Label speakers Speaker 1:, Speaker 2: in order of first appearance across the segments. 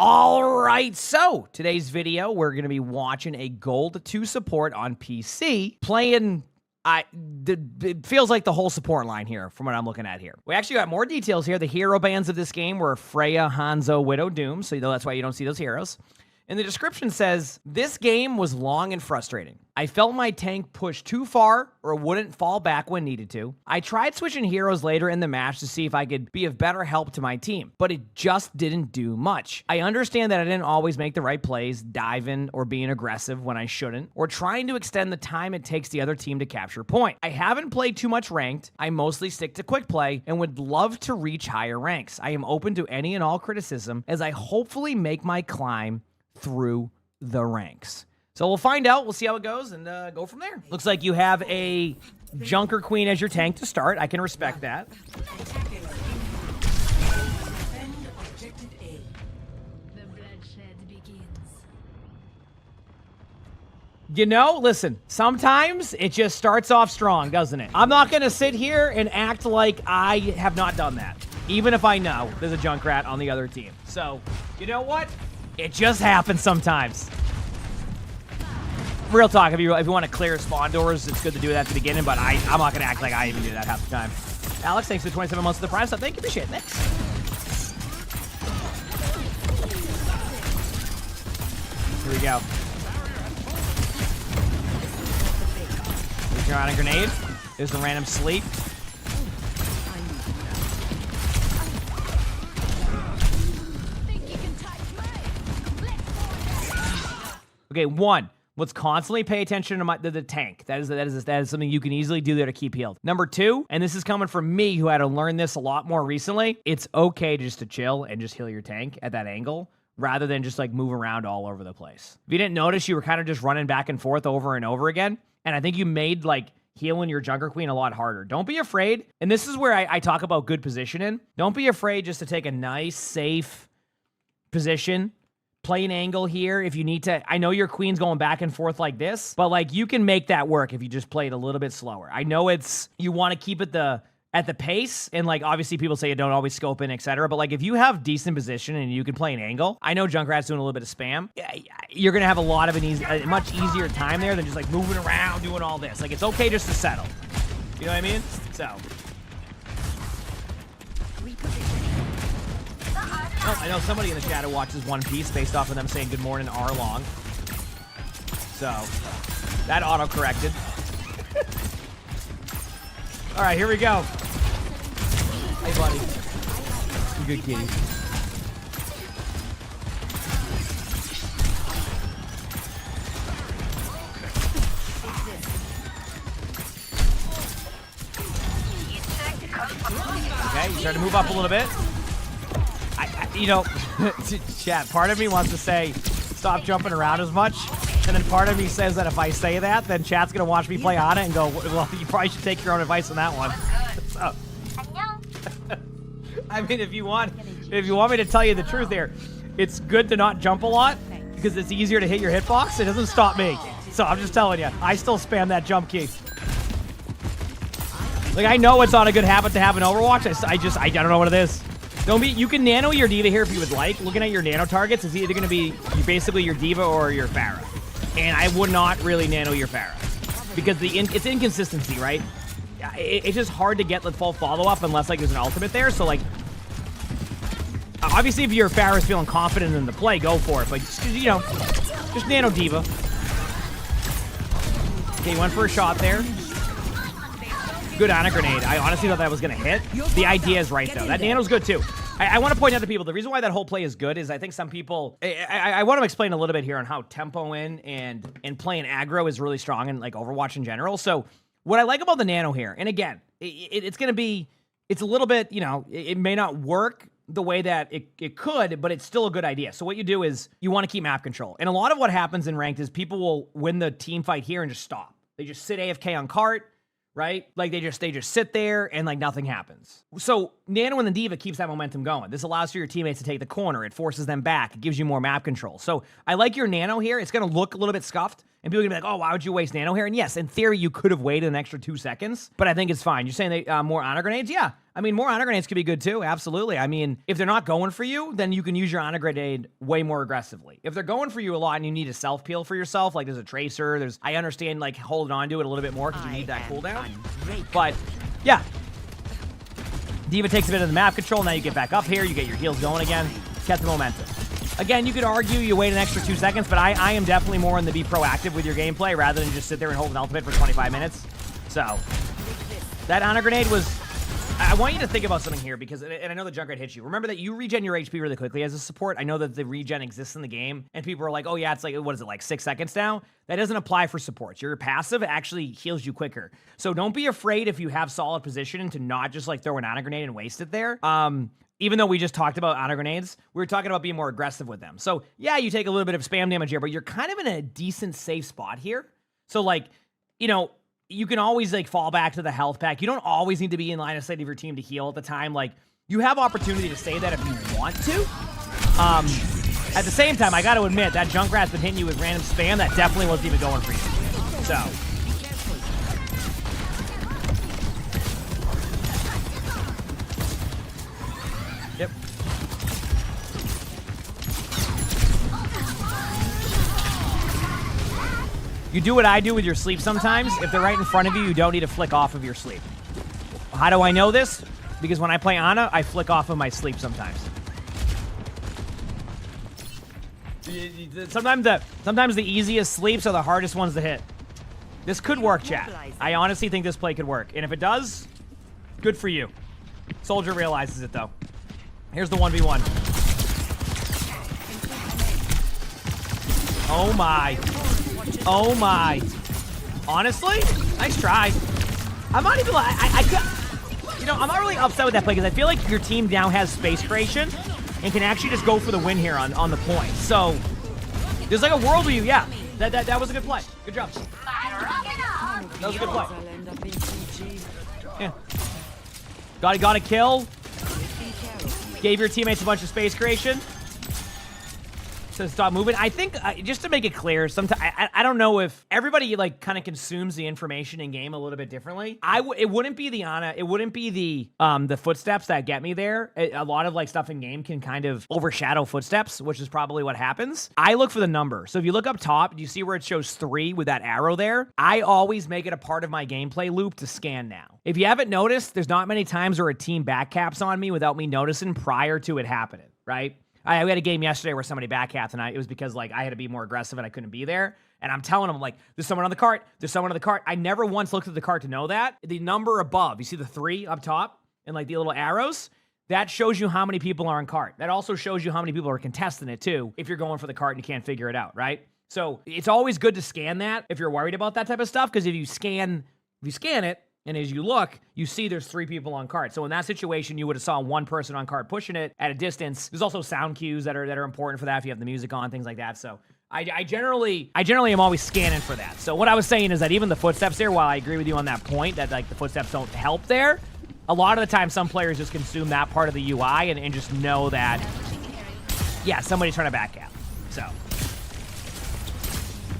Speaker 1: All right, so today's video, we're going to be watching a Gold 2 support on PC playing... it feels like the whole support line here from what I'm looking at here. We actually got more details here. The hero bands of this game were Freya, Hanzo, Widow, Doom, so you know that's why you don't see those heroes. And the description says, this game was long and frustrating. I felt my tank pushed too far or wouldn't fall back when needed to. I tried switching heroes later in the match to see if I could be of better help to my team, but it just didn't do much. I understand that I didn't always make the right plays, diving or being aggressive when I shouldn't, or trying to extend the time it takes the other team to capture point. I haven't played too much ranked. I mostly stick to quick play and would love to reach higher ranks. I am open to any and all criticism as I hopefully make my climb through the ranks. So we'll find out. We'll see how it goes and go from there. Looks like you have a Junker Queen as your tank to start. I can respect that. You know, listen, sometimes it just starts off strong, doesn't it? I'm not going to sit here and act like I have not done that, even if I know there's a Junkrat on the other team. So, you know what? It just happens sometimes. Real talk, if you want to clear spawn doors, it's good to do that at the beginning, but I'm not going to act like I even do that half the time. Alex, thanks for 27 months of the Prime sub. Thank you, appreciate it. Thanks. Here we go. Reaching around a grenade. There's the random sleep. Okay, one. Let's constantly pay attention to the tank. That is something you can easily do there to keep healed. Number two, and this is coming from me who had to learn this a lot more recently, it's okay just to chill and just heal your tank at that angle rather than just like move around all over the place. If you didn't notice, you were kind of just running back and forth over and over again. And I think you made like healing your Junker Queen a lot harder. Don't be afraid. And this is where I talk about good positioning. Don't be afraid just to take a nice, safe position. Play an angle here if you need to. I know your queen's going back and forth like this, but like you can make that work if you just play it a little bit slower. I know you want to keep it at the pace, and like obviously people say you don't always scope in, etc. But like if you have decent position and you can play an angle, I know Junkrat's doing a little bit of spam. You're gonna have a lot of a much easier time there than just like moving around doing all this. Like it's okay just to settle. You know what I mean? So. Oh, I know somebody in the chat who watches One Piece based off of them saying good morning R-long. So, that auto-corrected. All right, here we go. Hey, buddy. You good kitty. Okay, you start to move up a little bit. You know, chat, part of me wants to say, stop jumping around as much. And then part of me says that if I say that, then chat's going to watch me play on it and go, well, you probably should take your own advice on that one. So, I mean, if you want me to tell you the truth here, it's good to not jump a lot because it's easier to hit your hitbox. It doesn't stop me. So I'm just telling you, I still spam that jump key. Like, I know it's not a good habit to have in Overwatch. I don't know what it is. You can nano your diva here if you would like. Looking at your nano targets, it's either going to be basically your diva or your Pharah. And I would not really nano your Pharah because it's inconsistency, right? It's just hard to get the full follow-up unless like there's an ultimate there. So like, obviously if your Pharah is feeling confident in the play, go for it. But you know, just nano diva. Okay, went for a shot there. Good on a grenade. I honestly thought that was going to hit. The idea is right, though. That nano's good, too. I want to point out to people, the reason why that whole play is good is I think some people... I want to explain a little bit here on how tempo in and playing aggro is really strong in like Overwatch in general. So what I like about the nano here, and again, it's going to be... It's a little bit, you know, it may not work the way that it could, but it's still a good idea. So what you do is you want to keep map control. And a lot of what happens in ranked is people will win the team fight here and just stop. They just sit AFK on cart. Right? Like they just sit there and like nothing happens. So Nano and the Diva keeps that momentum going. This allows for your teammates to take the corner. It forces them back. It gives you more map control. So I like your Nano here. It's going to look a little bit scuffed And people are gonna be like, oh, why would you waste nano here? And yes, in theory, you could have waited an extra 2 seconds, but I think it's fine. You're saying that more honor grenades? Yeah. I mean, more honor grenades could be good too. Absolutely. I mean, if they're not going for you, then you can use your honor grenade way more aggressively. If they're going for you a lot and you need a self peel for yourself, like there's a tracer, I understand like holding on to it a little bit more because you need that cooldown. But yeah. D.Va takes a bit of the map control. Now you get back up here. You get your heals going again. Kept the momentum. Again, you could argue you wait an extra 2 seconds, but I am definitely more in the be proactive with your gameplay rather than just sit there and hold an ultimate for 25 minutes. So, that honor grenade was... I want you to think about something here because, and I know the Junkrat hits you. Remember that you regen your HP really quickly as a support. I know that the regen exists in the game, and people are like, oh yeah, it's like, what is it, like 6 seconds now? That doesn't apply for supports. Your passive actually heals you quicker. So don't be afraid if you have solid positioning to not just like throw an honor grenade and waste it there. Even though we just talked about honor grenades, we were talking about being more aggressive with them. So yeah, you take a little bit of spam damage here, but you're kind of in a decent safe spot here. So like, you know, you can always like fall back to the health pack. You don't always need to be in line of sight of your team to heal at the time. Like you have opportunity to say that if you want to. At the same time, I got to admit that Junkrat's been hitting you with random spam that definitely wasn't even going for you. So. Yep. You do what I do with your sleep sometimes. If they're right in front of you, you don't need to flick off of your sleep. How do I know this? Because when I play Ana, I flick off of my sleep sometimes. Sometimes the easiest sleeps are the hardest ones to hit. This could work, chat. I honestly think this play could work. And if it does, good for you. Soldier realizes it, though. Here's the 1v1. Oh, my. Oh, my. Honestly, nice try. I'm not even like... you know, I'm not really upset with that play because I feel like your team now has space creation and can actually just go for the win here on the point. So, there's like a world where you... Yeah, that was a good play. Good job. That was a good play. Yeah. Got a kill. Gave your teammates a bunch of space creation. To stop moving. I think, just to make it clear, sometimes I don't know if everybody like kind of consumes the information in game a little bit differently. It wouldn't be the Ana, it wouldn't be the footsteps that get me there. A lot of like stuff in game can kind of overshadow footsteps, which is probably what happens. I look for the number. So if you look up top, do you see where it shows 3 with that arrow there? I always make it a part of my gameplay loop to scan now. If you haven't noticed, there's not many times where a team backcaps on me without me noticing prior to it happening, right? We had a game yesterday where somebody backcapped, and it was because like I had to be more aggressive and I couldn't be there. And I'm telling them like, there's someone on the cart. There's someone on the cart. I never once looked at the cart to know that. The number above, you see the 3 up top and like the little arrows? That shows you how many people are on cart. That also shows you how many people are contesting it too, if you're going for the cart and you can't figure it out, right? So it's always good to scan that if you're worried about that type of stuff, because if you scan it, and as you look, you see there's 3 people on cart. So in that situation, you would have saw 1 person on cart pushing it at a distance. There's also sound cues that are important for that if you have the music on, things like that. So I generally am always scanning for that. So what I was saying is that even the footsteps there, while I agree with you on that point, that like the footsteps don't help there, a lot of the time some players just consume that part of the UI and just know that, yeah, somebody's trying to backcap. So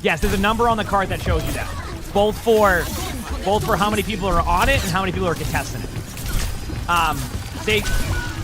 Speaker 1: yes, there's a number on the cart that shows you that. Both for how many people are on it and how many people are contesting it.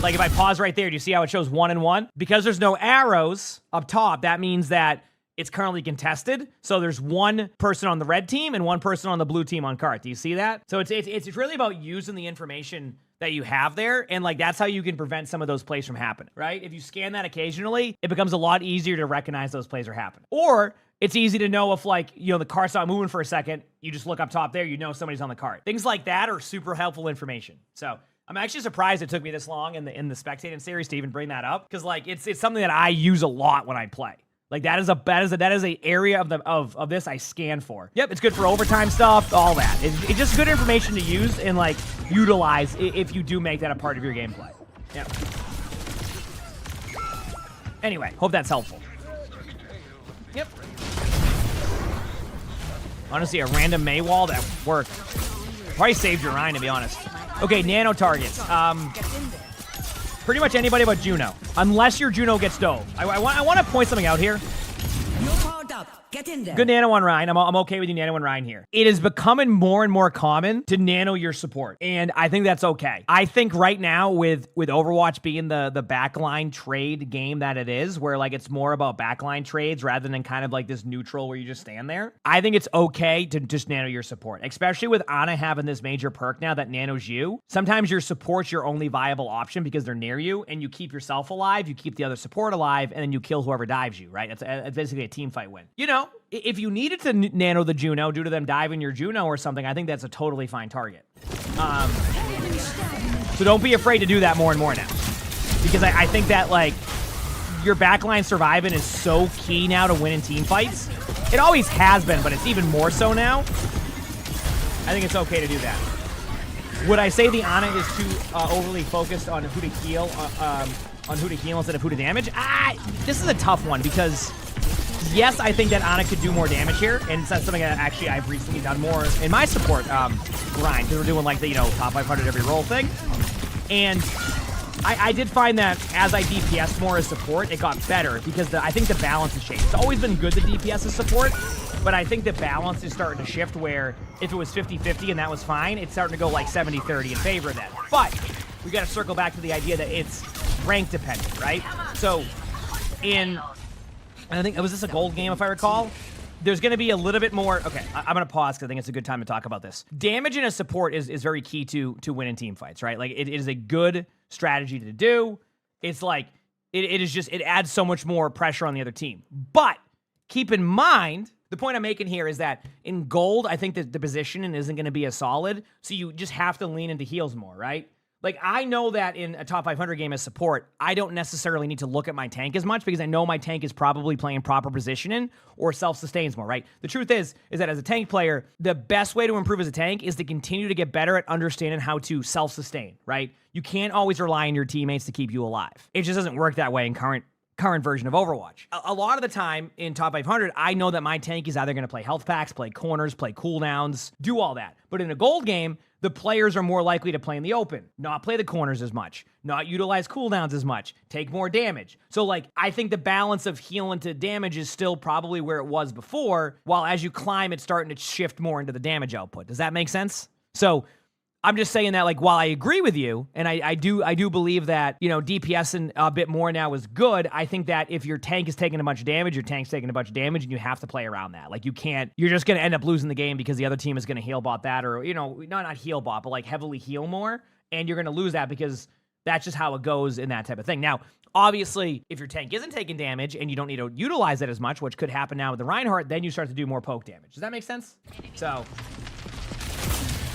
Speaker 1: Like if I pause right there, do you see how it shows 1 and 1? Because there's no arrows up top, that means that it's currently contested. So there's 1 person on the red team and 1 person on the blue team on cart. Do you see that? So it's really about using the information that you have there, and like that's how you can prevent some of those plays from happening, right? If you scan that occasionally, it becomes a lot easier to recognize those plays are happening. Or it's easy to know if like, you know, the cart's not moving for a second, you just look up top there, you know somebody's on the cart. Things like that are super helpful information. So I'm actually surprised it took me this long in the Spectating series to even bring that up, because like it's something that I use a lot when I play. Like that is a area of this I scan for. Yep, it's good for overtime stuff, all that. It's just good information to use and like utilize if you do make that a part of your gameplay. Yeah. Anyway, hope that's helpful. Yep. Honestly, a random May wall that worked. Probably saved your Ryan, to be honest. Okay, nano targets. Pretty much anybody but Juno, unless your Juno gets dove. I want to point something out here.
Speaker 2: You're powered up. Get in there.
Speaker 1: Good nano on Ryan. I'm okay with you nano on Ryan here. It is becoming more and more common to nano your support, and I think that's okay. I think right now with Overwatch being the backline trade game that it is, where like it's more about backline trades rather than kind of like this neutral where you just stand there. I think it's okay to just nano your support, especially with Ana having this major perk now that nanos you. Sometimes your support's your only viable option because they're near you, and you keep yourself alive, you keep the other support alive, and then you kill whoever dives you, right? It's basically a team fight win. You know, if you needed to nano the Juno due to them diving your Juno or something, I think that's a totally fine target. So don't be afraid to do that more and more now. Because I think that, like, your backline surviving is so key now to winning team fights. It always has been, but it's even more so now. I think it's okay to do that. Would I say the Ana is too overly focused on who to heal, on who to heal instead of who to damage? This is a tough one because... yes, I think that Ana could do more damage here, and that's something that actually I've recently done more in my support grind, because we're doing like the, you know, top 500 every roll thing. And I did find that as I DPS more as support, it got better, because I think the balance has changed. It's always been good to DPS as support, but I think the balance is starting to shift where if it was 50-50 and that was fine, it's starting to go like 70-30 in favor of that. But we got to circle back to the idea that it's rank dependent, right? So I think, was this a gold game, if I recall? There's going to be a little bit more... Okay, I'm going to pause because I think it's a good time to talk about this. Damage in a support is very key to winning team fights, right? Like, it is a good strategy to do. It's like, it is just... it adds so much more pressure on the other team. But keep in mind, the point I'm making here is that in gold, I think that the positioning isn't going to be as solid, so you just have to lean into heals more, right? Like, I know that in a top 500 game as support, I don't necessarily need to look at my tank as much because I know my tank is probably playing proper positioning or self-sustains more, right? The truth is that as a tank player, the best way to improve as a tank is to continue to get better at understanding how to self-sustain, right? You can't always rely on your teammates to keep you alive. It just doesn't work that way in current version of Overwatch. A lot of the time in top 500, I know that my tank is either going to play health packs, play corners, play cooldowns, do all that. But in a gold game, the players are more likely to play in the open, not play the corners as much, not utilize cooldowns as much, take more damage. So, like, I think the balance of healing to damage is still probably where it was before, while as you climb, it's starting to shift more into the damage output. Does that make sense? So, I'm just saying that, like, while I agree with you, and I do believe that, you know, DPSing a bit more now is good, I think that if your tank is taking a bunch of damage, your tank's taking a bunch of damage, and you have to play around that. Like, you can't, you're just going to end up losing the game because the other team is going to heal bot that, or, you know, not heal bot, but, like, heavily heal more, and you're going to lose that because that's just how it goes in that type of thing. Now, obviously, if your tank isn't taking damage and you don't need to utilize it as much, which could happen now with the Reinhardt, then you start to do more poke damage. Does that make sense? So...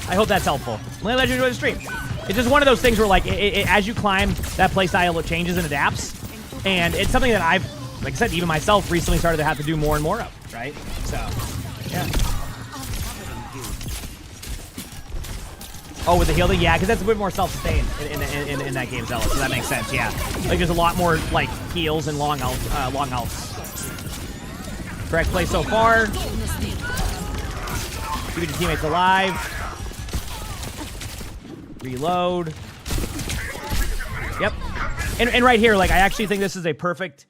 Speaker 1: I hope that's helpful. Let you enjoy the stream. It's just one of those things where, like, as you climb, that playstyle, it changes and adapts. And it's something that I've, like I said, even myself recently started to have to do more and more of, right? So, yeah. Oh, with the healing? Yeah, because that's a bit more self-sustained in that game, Zealous, so that makes sense, yeah. Like, there's a lot more, like, heals and long healths. Correct play so far. Keeping your teammates alive. Reload. Yep. And right here, like, I actually think this is a perfect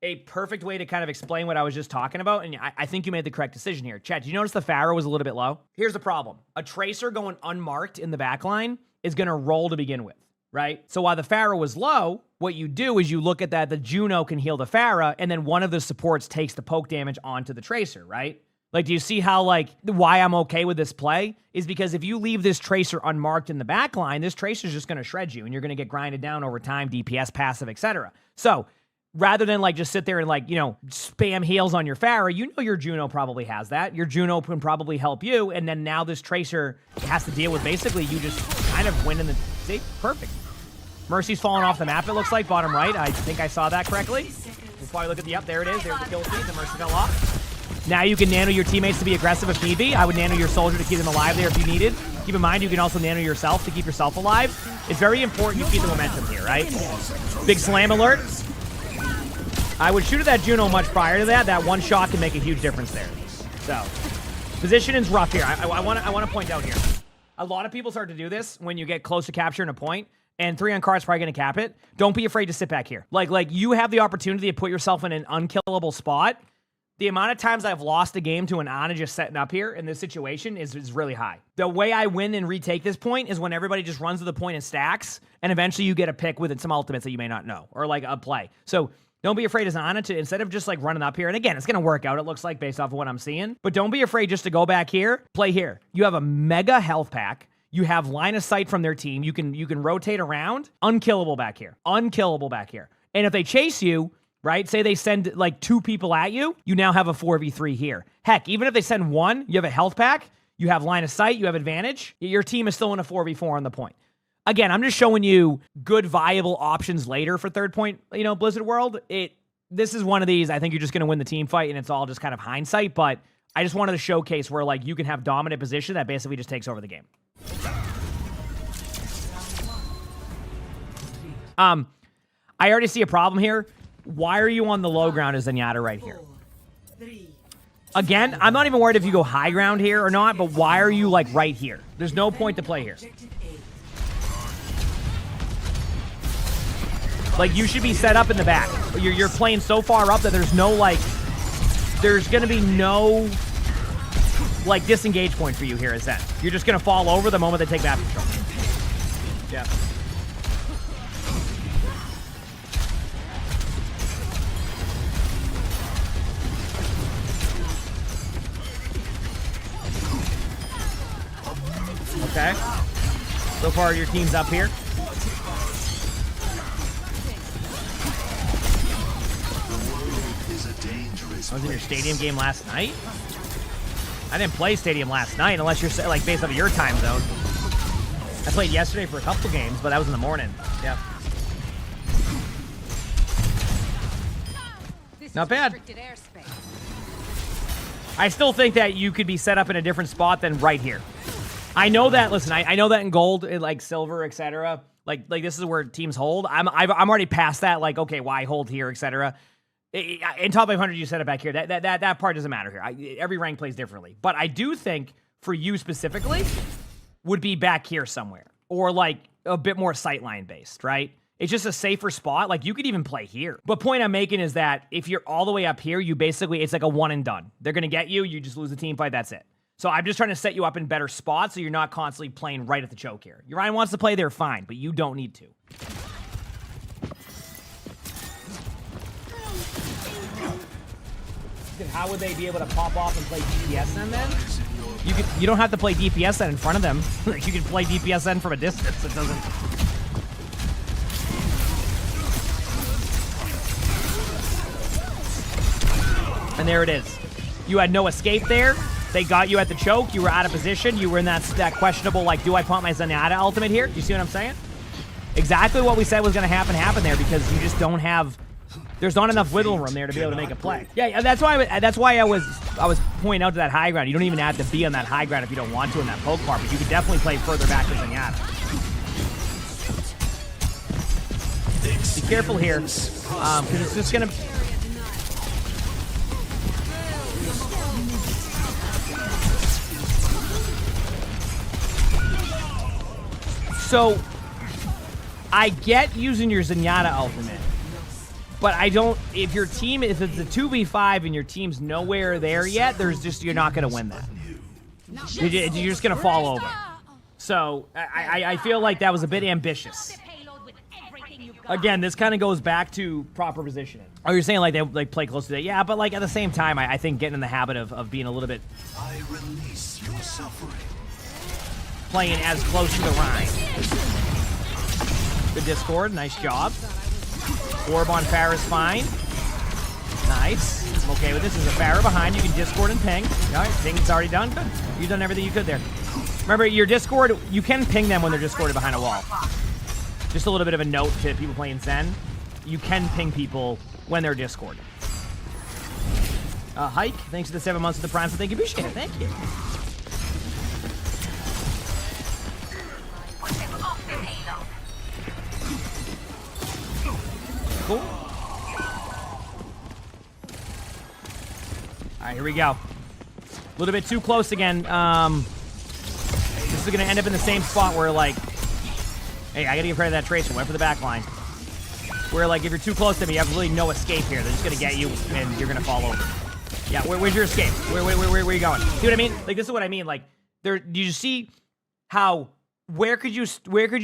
Speaker 1: way to kind of explain what I was just talking about, and I think you made the correct decision here. Chat, did you notice the Pharaoh was a little bit low? Here's the problem. A Tracer going unmarked in the backline is going to roll to begin with, right? So while the Pharaoh was low, what you do is you look at that, the Juno can heal the Pharaoh, and then one of the supports takes the poke damage onto the Tracer, right? Like, do you see how, like, why I'm okay with this play? Is because if you leave this Tracer unmarked in the backline, this Tracer's just going to shred you, and you're going to get grinded down over time, DPS, passive, etc. So, rather than, like, just sit there and, like, you know, spam heals on your Pharaoh, you know your Juno probably has that. Your Juno can probably help you, and then now this Tracer has to deal with basically you just kind of winning the... See? Perfect. Mercy's falling off the map, it looks like, bottom right. I think I saw that correctly. We'll probably look at the... Yep, there it is. There's the kill feed. The Mercy fell off. Now you can nano your teammates to be aggressive if need be. I would nano your soldier to keep them alive there if you needed. Keep in mind, you can also nano yourself to keep yourself alive. It's very important you keep the momentum here, right? Big slam alert. I would shoot at that Juno much prior to that. That one shot can make a huge difference there. So, positioning's rough here. I want to point out here. A lot of people start to do this when you get close to capturing a point, and 3 on card's probably going to cap it. Don't be afraid to sit back here. Like you have the opportunity to put yourself in an unkillable spot. the amount of times I've lost a game to an Ana just setting up here in this situation is really high. The way I win and retake this point is when everybody just runs to the point and stacks, and eventually you get a pick with some ultimates that you may not know, or like a play. So don't be afraid as an Ana to, instead of just like running up here, and again, it's going to work out, it looks like, based off of what I'm seeing, but don't be afraid just to go back here, play here. You have a mega health pack. You have line of sight from their team. You can rotate around. Unkillable back here. Unkillable back here. And if they chase you, right, say they send like 2 people at you, you now have a 4v3 here. Heck, even if they send 1, you have a health pack, you have line of sight, you have advantage, your team is still in a 4v4 on the point. Again, I'm just showing you good, viable options later for third point, Blizzard World. This is one of these, I think you're just going to win the team fight, and it's all just kind of hindsight, but I just wanted to showcase where, like, you can have dominant position that basically just takes over the game. I already see a problem here. Why are you on the low ground as Zenyatta right here? Again, I'm not even worried if you go high ground here or not, but why are you, like, right here? There's no point to play here. Like, you should be set up in the back. You're playing so far up that there's no, like, there's going to be no, like, disengage point for you here as Zen. You're just going to fall over the moment they take map control. Yeah. Okay. So far, your team's up here. I was in your stadium game last night? I didn't play stadium last night unless you're, like, based off of your time zone. I played yesterday for a couple games, but that was in the morning. Yeah. Not bad. I still think that you could be set up in a different spot than right here. I know that, listen, I know that in gold, like silver, etc. Like this is where teams hold. I'm already past that, like, okay, why hold here, etc. In top 500, you set it back here. That part doesn't matter here. Every rank plays differently. But I do think, for you specifically, would be back here somewhere. Or, like, a bit more sightline based, right? It's just a safer spot. Like, you could even play here. But point I'm making is that if you're all the way up here, you basically, it's like a one and done. They're going to get you. You just lose the team fight. That's it. So I'm just trying to set you up in better spots so you're not constantly playing right at the choke here. Ryan wants to play there, fine, but you don't need to. How would they be able to pop off and play DPS then? You don't have to play DPS then in front of them. You can play DPS then from a distance. It doesn't. And there it is. You had no escape there. They got you at the choke. You were out of position. You were in that questionable, like, do I pump my Zenyatta ultimate here? You see what I'm saying? Exactly what we said was going to happen there, because you just don't have. There's not enough wiggle room there to be able to make a play. Yeah, that's why I was pointing out to that high ground. You don't even have to be on that high ground if you don't want to in that poke part, but you could definitely play further back than Zenyatta. Be careful here, because it's just gonna. So, I get using your Zenyatta ultimate, but I don't, if it's a 2v5 and your team's nowhere there yet, you're not going to win that. You're just going to fall over. So, I feel like that was a bit ambitious. Again, this kind of goes back to proper positioning. Oh, you're saying like they play close to that? Yeah, but like at the same time, I think getting in the habit of being a little bit.
Speaker 2: I release your suffering.
Speaker 1: Playing as close to the Rhine. Good Discord, nice job. Orb on Pharah is fine. Nice. I'm okay with this. There's a Pharah behind. You can Discord and ping. All right, ping's already done. Good. You've done everything you could there. Remember, your Discord, you can ping them when they're Discorded behind a wall. Just a little bit of a note to people playing Zen. You can ping people when they're Discorded. Hike, thanks for the 7 months of the Prime, so thank you. Appreciate it. Thank you. Cool. All right, here we go. A little bit too close again. This is going to end up in the same spot where, like, hey, I got to get rid of that Tracer. Went for the back line. Where, like, if you're too close to me, you have really no escape here. They're just going to get you, and you're going to fall over. Yeah, where's your escape? Where are you going? See what I mean? Like, this is what I mean. Like, do you see how, where could you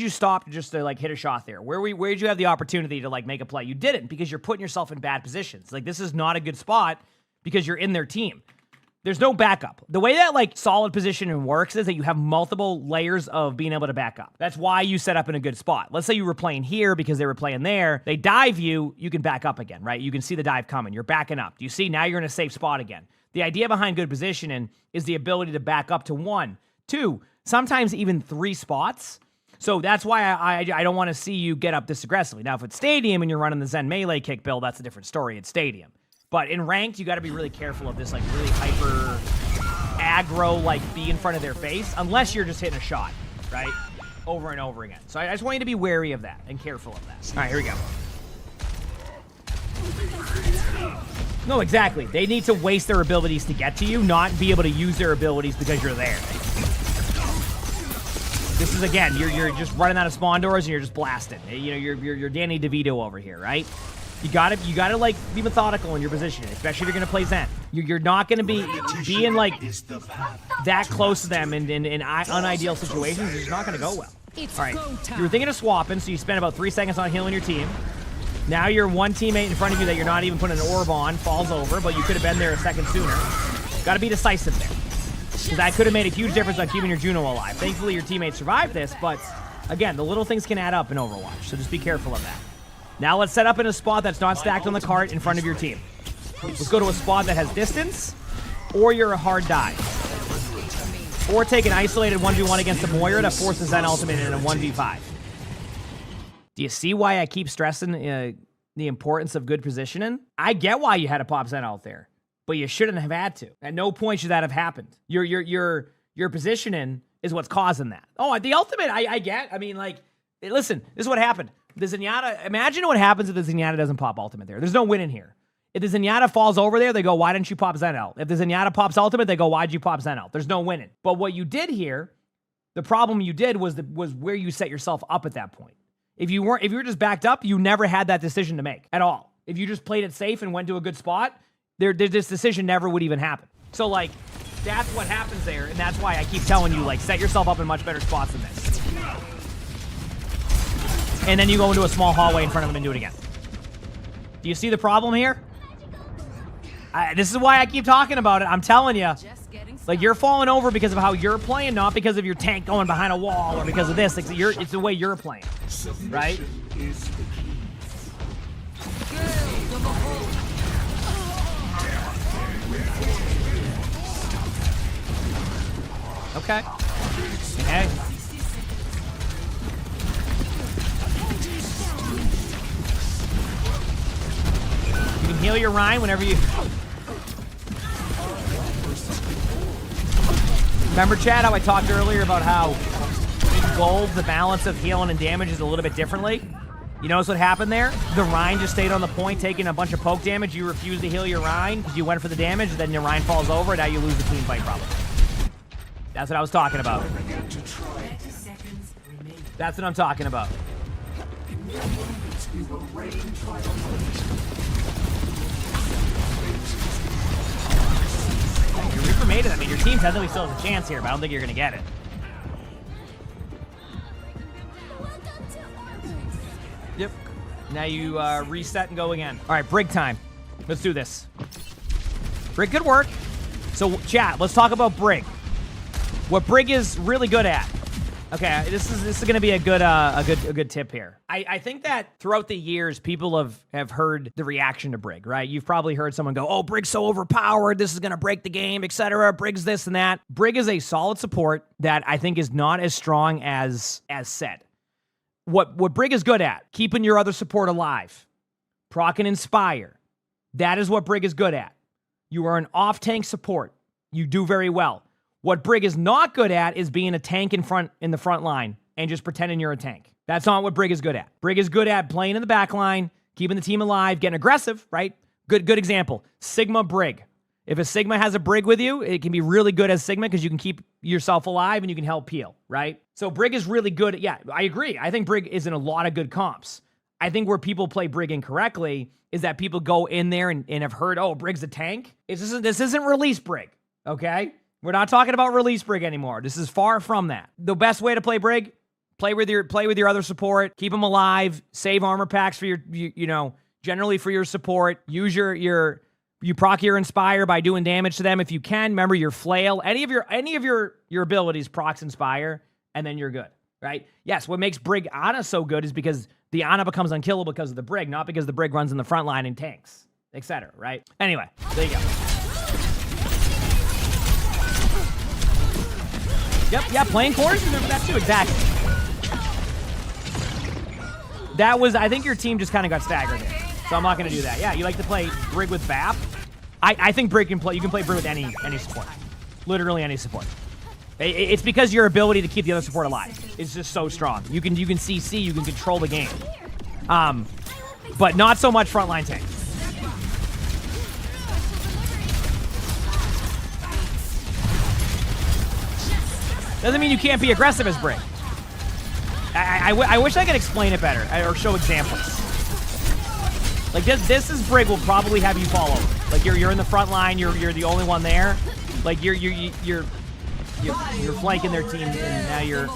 Speaker 1: stop just to, like, hit a shot there? Where did you have the opportunity to, like, make a play? You didn't, because you're putting yourself in bad positions. Like, this is not a good spot because you're in their team. There's no backup. The way that, like, solid positioning works is that you have multiple layers of being able to back up. That's why you set up in a good spot. Let's say you were playing here because they were playing there. They dive you, you can back up again, right? You can see the dive coming. You're backing up. Do you see? Now you're in a safe spot again. The idea behind good positioning is the ability to back up to 1, 2, sometimes even 3 spots. So that's why I don't want to see you get up this aggressively. Now, if it's Stadium and you're running the Zen melee kick build, that's a different story. It's Stadium. But in ranked, you got to be really careful of this, like, really hyper aggro, like, be in front of their face, unless you're just hitting a shot, right? Over and over again. So I just want you to be wary of that and careful of that. All right, here we go. No, exactly. They need to waste their abilities to get to you, not be able to use their abilities because you're there. This is, again, you're just running out of spawn doors and you're just blasting. You know, you're Danny DeVito over here, right? You gotta like be methodical in your positioning, especially if you're gonna play Zen. You're not gonna be being like that close to them in unideal situations. It's just not gonna go well. All right, you were thinking of swapping, so you spent about 3 seconds on healing your team. Now you're one teammate in front of you that you're not even putting an orb on, falls over, but you could have been there a second sooner. Got to be decisive there, because that could have made a huge difference on keeping your Juno alive. Thankfully, your teammates survived this, but again, the little things can add up in Overwatch, so just be careful of that. Now let's set up in a spot that's not stacked on the cart in front of your team. Let's go to a spot that has distance, or you're a hard dive. Or take an isolated 1v1 against a Moira to force the Zen ultimate in a 1v5. Do you see why I keep stressing the importance of good positioning? I get why you had to pop Zen out there, but you shouldn't have had to. At no point should that have happened. Your positioning is what's causing that. Oh, the ultimate, I get. I mean, like, listen, this is what happened. The Zenyatta, imagine what happens if the Zenyatta doesn't pop ultimate there. There's no winning here. If the Zenyatta falls over there, they go, why didn't you pop Zen out? If the Zenyatta pops ultimate, they go, why'd you pop Zen out? There's no winning. But what you did here, the problem you did was where you set yourself up at that point. If you were just backed up, you never had that decision to make at all. If you just played it safe and went to a good spot, this decision never would even happen. So, like, that's what happens there, and that's why I keep telling you, like, set yourself up in much better spots than this. And then you go into a small hallway in front of them and do it again. Do you see the problem here? This is why I keep talking about it. I'm telling you. Like, you're falling over because of how you're playing, not because of your tank going behind a wall or because of this. Like, it's the way you're playing, right? Okay. Okay. You can heal your Rhine whenever you... Remember, Chad, how I talked earlier about how in gold, the balance of healing and damage is a little bit differently? You notice what happened there? The Rhine just stayed on the point, taking a bunch of poke damage. You refused to heal your Rhine because you went for the damage, then your Rhine falls over, and now you lose the team fight, probably. That's what I was talking about. That's what I'm talking about. You're Reaper made it. I mean, your team technically still has a chance here, but I don't think you're going to get it. Yep. Now you reset and go again. All right, Brig time. Let's do this. Brig, good work. So, chat, let's talk about Brig. What Brig is really good at. Okay, this is going to be a good tip here. I think that throughout the years, people have heard the reaction to Brig, right? You've probably heard someone go, "Oh, Brig's so overpowered. This is going to break the game, etc. Brig's this and that." Brig is a solid support that I think is not as strong as said. What Brig is good at, keeping your other support alive, proc and inspire. That is what Brig is good at. You are an off-tank support. You do very well. What Brig is not good at is being a tank in the front line and just pretending you're a tank. That's not what Brig is good at. Brig is good at playing in the back line, keeping the team alive, getting aggressive, right? Good example. Sigma Brig. If a Sigma has a Brig with you, it can be really good as Sigma because you can keep yourself alive and you can help peel, right? So Brig is really good. Yeah, I agree. I think Brig is in a lot of good comps. I think where people play Brig incorrectly is that people go in there and have heard, oh, Brig's a tank. This isn't release Brig, okay? We're not talking about release Brig anymore. This is far from that. The best way to play Brig, play with your other support, keep them alive, save armor packs for generally for your support. Use you proc your Inspire by doing damage to them if you can. Remember your flail, any of your abilities procs Inspire, and then you're good, right? Yes, what makes Brig Ana so good is because the Ana becomes unkillable because of the Brig, not because the Brig runs in the front line and tanks, etc., right? Anyway, there you go. Yep, yeah, playing cores, remember that too, exactly. That was, I think your team just kind of got staggered there. So I'm not going to do that. Yeah, you like to play Brig with BAP? I think Brig you can play Brig with any support. Literally any support. It's because your ability to keep the other support alive is just so strong. You can CC, you can control the game. But not so much frontline tank. Doesn't mean you can't be aggressive as Brig. I wish I could explain it better or show examples. Like this is Brig will probably have you fall over. Like you're in the front line, you're the only one there. Like you're flanking their team, and now you're.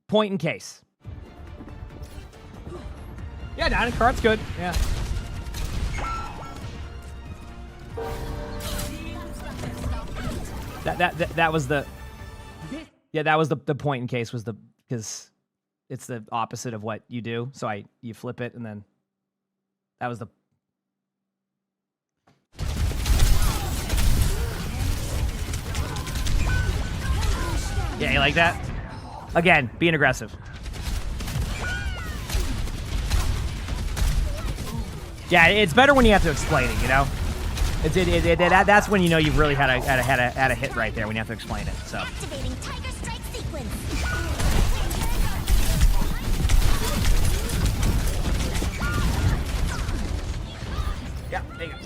Speaker 1: Point in case. Yeah, down in cart's good. Yeah. That was the. Yeah, that was the point in case was because it's the opposite of what you do. So you flip it and then that was the. Yeah, you like that? Again, being aggressive. Yeah, it's better when you have to explain it, you know? That's when you know you've really had a hit right there, when you have to explain it, so.
Speaker 3: Activating Tiger Strike sequence.
Speaker 1: Yeah, there you go.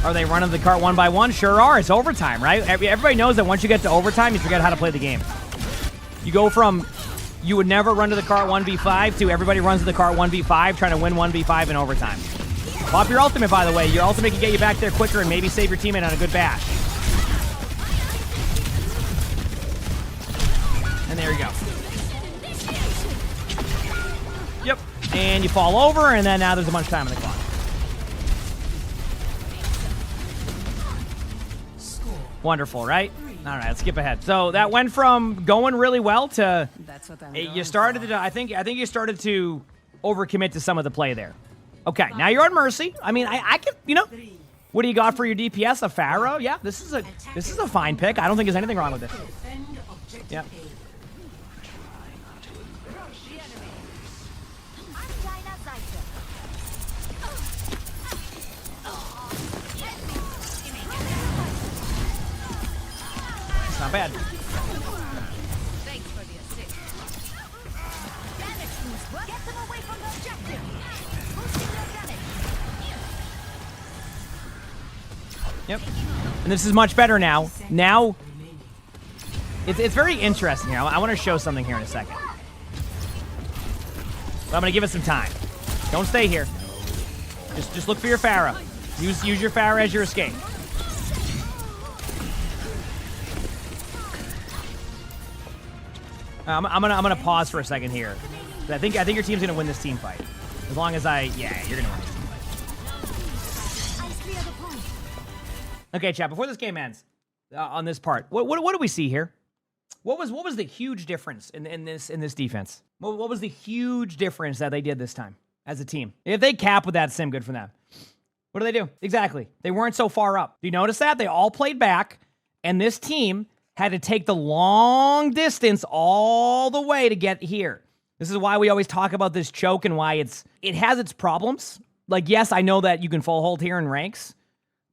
Speaker 1: Are they running the cart one by one? Sure are. It's overtime, right? Everybody knows that once you get to overtime, you forget how to play the game. You go from you would never run to the cart 1v5 to everybody runs to the cart 1v5 trying to win 1v5 in overtime. Pop your ultimate, by the way. Your ultimate can get you back there quicker and maybe save your teammate on a good bash. And there you go. Yep. And you fall over, and then now there's a bunch of time on the clock. Wonderful, right? All right, let's skip ahead. So that went from going really well to you started to. I think you started to overcommit to some of the play there. Okay, now you're on Mercy. I mean, I can, you know, what do you got for your DPS? A Pharaoh? Yeah, this is a fine pick. I don't think there's anything wrong with it. Yeah. It's not bad.
Speaker 3: Thanks for the assist. Damage boost. Get them away from the objective. Boosting their damage.
Speaker 1: Yep. And this is much better now. Now, it's very interesting here. I want to show something here in a second. But I'm going to give it some time. Don't stay here. Just look for your Pharaoh. Use your Pharaoh as your escape. I'm gonna pause for a second here. I think your team's gonna win this team fight. As long as you're gonna win this team fight. Okay, chat. Before this game ends, on this part, what do we see here? What was the huge difference in this defense? What was the huge difference that they did this time as a team? If they cap with that sim, good for them. What do they do? Exactly. They weren't so far up. Do you notice that? They all played back, and this team had to take the long distance all the way to get here. This is why we always talk about this choke and why it has its problems. Like, yes, I know that you can full hold here in ranks,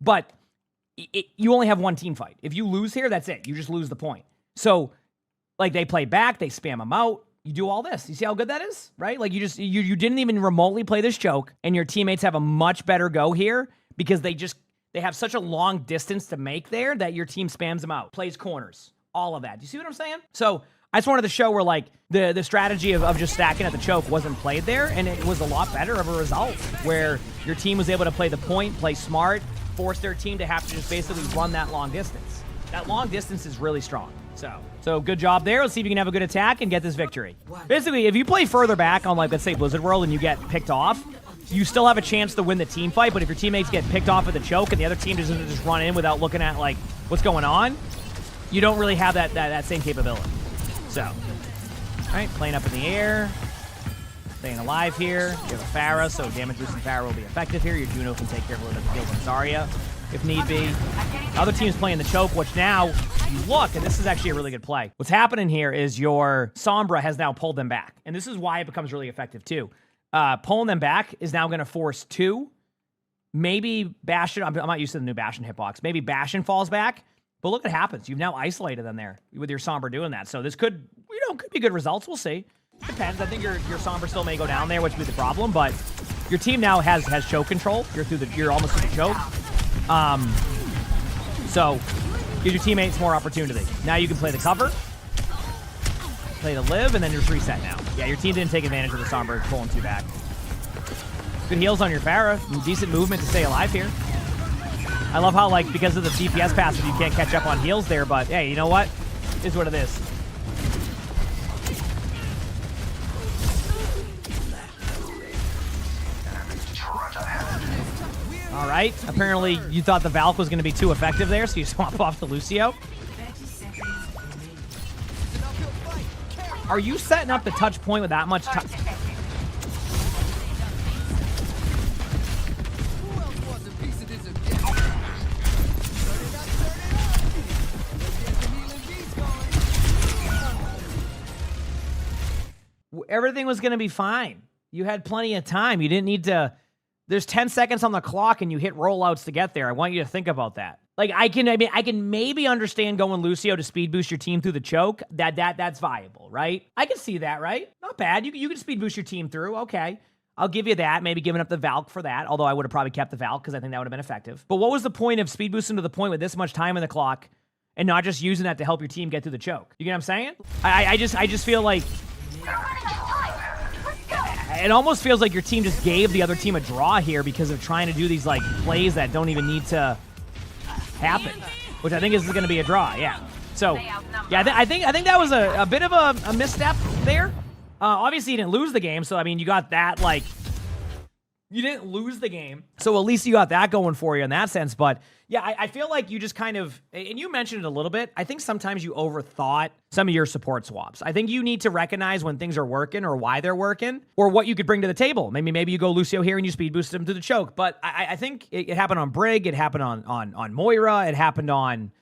Speaker 1: but you only have one team fight. If you lose here, that's it. You just lose the point. So, like, they play back, they spam them out. You do all this. You see how good that is, right? Like, you didn't even remotely play this choke, and your teammates have a much better go here because they They have such a long distance to make there that your team spams them out, plays corners, all of that. Do you see what I'm saying? So I just wanted to show where like the strategy of just stacking at the choke wasn't played there, and it was a lot better of a result where your team was able to play the point, play smart, force their team to have to just basically run that long distance. That long distance is really strong. So good job there. Let's see if you can have a good attack and get this victory. Basically, if you play further back on, like, let's say Blizzard World and you get picked off, you still have a chance to win the team fight, but if your teammates get picked off at the choke and the other team doesn't just run in without looking at, like, what's going on, you don't really have that same capability. So, all right, playing up in the air, staying alive here. You have a Pharah, so damage boosting Pharah will be effective here. Your Juno can take care of a little bit of heals on Zarya if need be. Other team's playing the choke, which now you look, and this is actually a really good play. What's happening here is your Sombra has now pulled them back, and this is why it becomes really effective too. Pulling them back is now going to force 2. Maybe Bastion, I'm not used to the new Bastion hitbox. Maybe Bastion falls back, but look what happens. You've now isolated them there with your Sombra doing that. So this could, could be good results. We'll see. Depends. I think your Sombra still may go down there, which would be the problem, but your team now has choke control. You're almost through the choke. So gives your teammates more opportunity. Now you can play the cover, play the live, and then just reset now. Yeah, your team didn't take advantage of the Sombra pulling 2 back. Good heals on your Pharah. Decent movement to stay alive here. I love how, like, because of the DPS passive, you can't catch up on heals there, but hey, you know what? It's what it is. All right. Apparently, you thought the Valk was going to be too effective there, so you swap off the Lucio. Are you setting up the touch point with that much time? Everything was going to be fine. You had plenty of time. You didn't need to... There's 10 seconds on the clock and you hit rollouts to get there. I want you to think about that. Like, I can maybe understand going Lucio to speed boost your team through the choke. That's viable, right? I can see that, right? Not bad. You can speed boost your team through. Okay. I'll give you that. Maybe giving up the Valk for that, although I would have probably kept the Valk because I think that would have been effective. But what was the point of speed boosting to the point with this much time in the clock and not just using that to help your team get through the choke? You get what I'm saying? I just feel like... It almost feels like your team just gave the other team a draw here because of trying to do these, like, plays that don't even need to happen, which I think is going to be a draw. Yeah. So, yeah, I think that was a bit of a misstep there. Obviously, you didn't lose the game, so I mean, you got that, like, you didn't lose the game, so at least you got that going for you in that sense. But yeah, I feel like you just kind of, and you mentioned it a little bit, I think sometimes you overthought some of your support swaps. I think you need to recognize when things are working or why they're working or what you could bring to the table. Maybe you go Lucio here and you speed boost him to the choke. But I think it happened on Brig, it happened on Moira, it happened on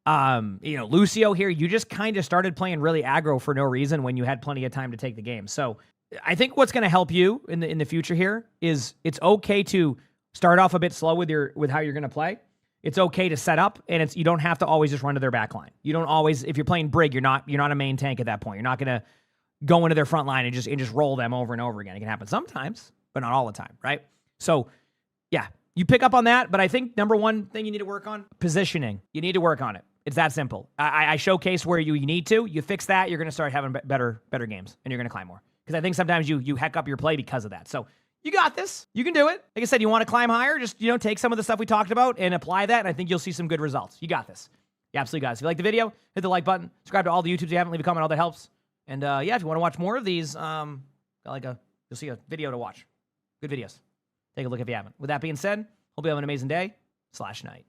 Speaker 1: Lucio here. You just kind of started playing really aggro for no reason when you had plenty of time to take the game. So I think what's going to help you in the future here is it's okay to start off a bit slow with how you're going to play. It's okay to set up, and you don't have to always just run to their back line. You don't always, if you're playing Brig, you're not a main tank at that point. You're not going to go into their front line and just roll them over and over again. It can happen sometimes, but not all the time, right? So, yeah, you pick up on that, but I think number one thing you need to work on, positioning. You need to work on it. It's that simple. I showcase where you need to. You fix that, you're going to start having better games, and you're going to climb more. Because I think sometimes you heck up your play because of that. So you got this. You can do it. Like I said, you want to climb higher, just take some of the stuff we talked about and apply that, and I think you'll see some good results. You got this. You absolutely got this. If you like the video, hit the like button. Subscribe to all the YouTubes you haven't. Leave a comment. All that helps. And yeah, if you want to watch more of these, you'll see a video to watch. Good videos. Take a look if you haven't. With that being said, hope you have an amazing day/night.